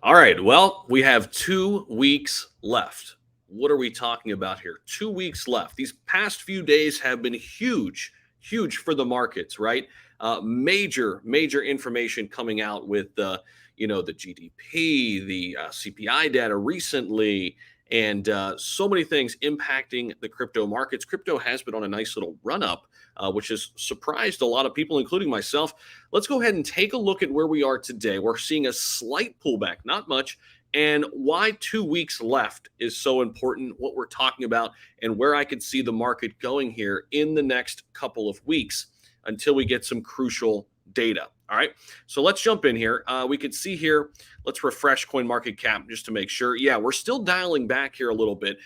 All right. Well, we have 2 weeks left. What are we talking about here? 2 weeks left. These past few days have been huge, huge for the markets, right? Major information coming out with the GDP, the CPI data recently, and so many things impacting the crypto markets. Crypto has been on a nice little run up, which has surprised a lot of people, including myself. Let's go ahead and take a look at where we are today. We're seeing a slight pullback, not much, and why 2 weeks left is so important, what we're talking about, and where I could see the market going here in the next couple of weeks until we get some crucial data. All right, so let's jump in here. We can see here, let's refresh CoinMarketCap just to make sure. Yeah, we're still dialing back here a little bit.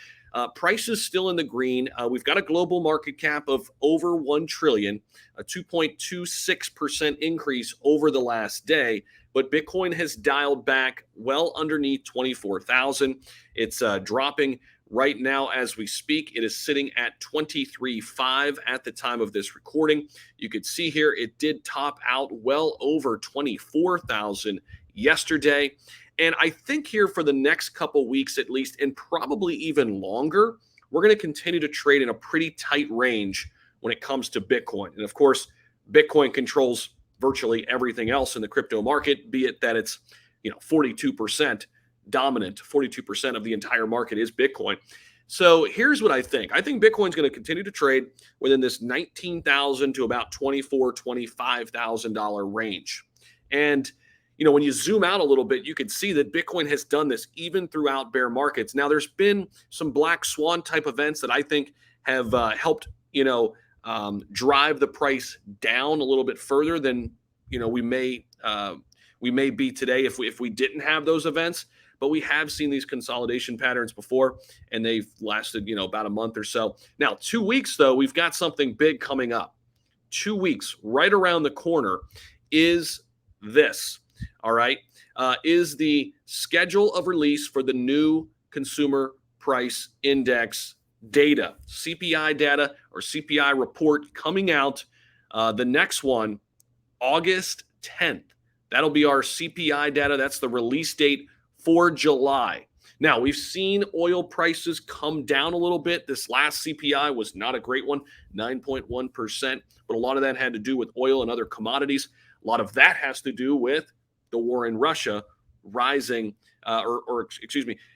Price is still in the green. We've got a global market cap of over 1 trillion, a 2.26% increase over the last day. But Bitcoin has dialed back well underneath 24,000. It's dropping right now as we speak. It is sitting at 23.5 at the time of this recording. You could see here it did top out well over 24,000 yesterday. And I think here for the next couple weeks at least, and probably even longer, we're going to continue to trade in a pretty tight range when it comes to Bitcoin. And of course, Bitcoin controls virtually everything else in the crypto market, be it that it's 42% dominant, 42% of the entire market is Bitcoin. So here's what I think. I think Bitcoin's going to continue to trade within this $19,000 to about $24,000, $25,000 range. And when you zoom out a little bit, you can see that Bitcoin has done this even throughout bear markets. Now, there's been some black swan type events that I think have helped, drive the price down a little bit further than we may be today if we didn't have those events. But we have seen these consolidation patterns before, and they've lasted about a month or so. Now, 2 weeks though, we've got something big coming up. 2 weeks right around the corner is this. All right, is the schedule of release for the new consumer price index data, CPI data or CPI report coming out. The next one, August 10th. That'll be our CPI data. That's the release date for July. Now, we've seen oil prices come down a little bit. This last CPI was not a great one, 9.1%, but a lot of that had to do with oil and other commodities. A lot of that has to do with the war in Russia rising,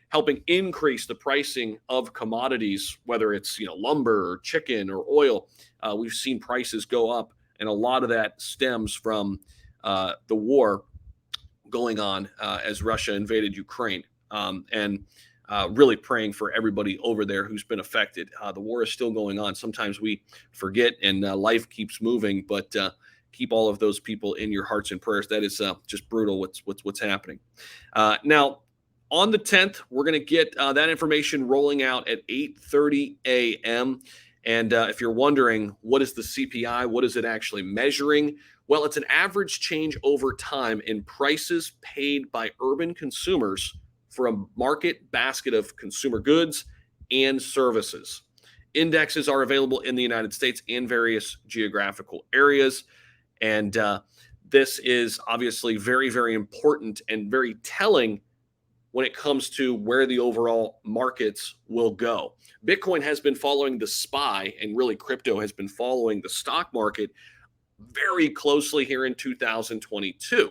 helping increase the pricing of commodities, whether it's lumber or chicken or oil. We've seen prices go up, and a lot of that stems from the war going on as Russia invaded Ukraine. And really praying for everybody over there who's been affected. The war is still going on. Sometimes we forget, and life keeps moving, but keep all of those people in your hearts and prayers. That is just brutal what's happening. Now, on the 10th, we're going to get that information rolling out at 8:30 a.m. And if you're wondering, what is the CPI? What is it actually measuring? Well, it's an average change over time in prices paid by urban consumers for a market basket of consumer goods and services. Indexes are available in the United States and various geographical areas. And this is obviously very, very important and very telling when it comes to where the overall markets will go. Bitcoin has been following the SPY, and really crypto has been following the stock market very closely here in 2022.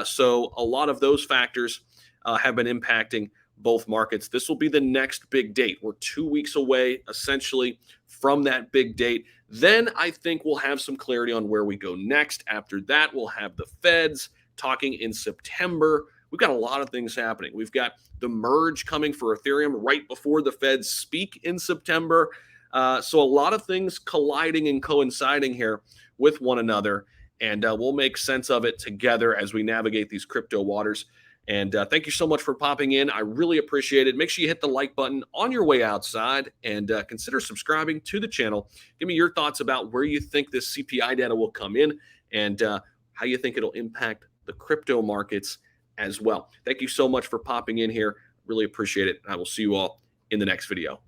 So a lot of those factors have been impacting both markets. This will be the next big date. We're 2 weeks away, essentially, from that big date. Then I think we'll have some clarity on where we go next. After that, we'll have the Feds talking in September. We've got a lot of things happening. We've got the merge coming for Ethereum right before the Feds speak in September. So a lot of things colliding and coinciding here with one another. And we'll make sense of it together as we navigate these crypto waters. And thank you so much for popping in. I really appreciate it. Make sure you hit the like button on your way outside, and consider subscribing to the channel. Give me your thoughts about where you think this CPI data will come in, and how you think it'll impact the crypto markets as well. Thank you so much for popping in here. Really appreciate it. I will see you all in the next video.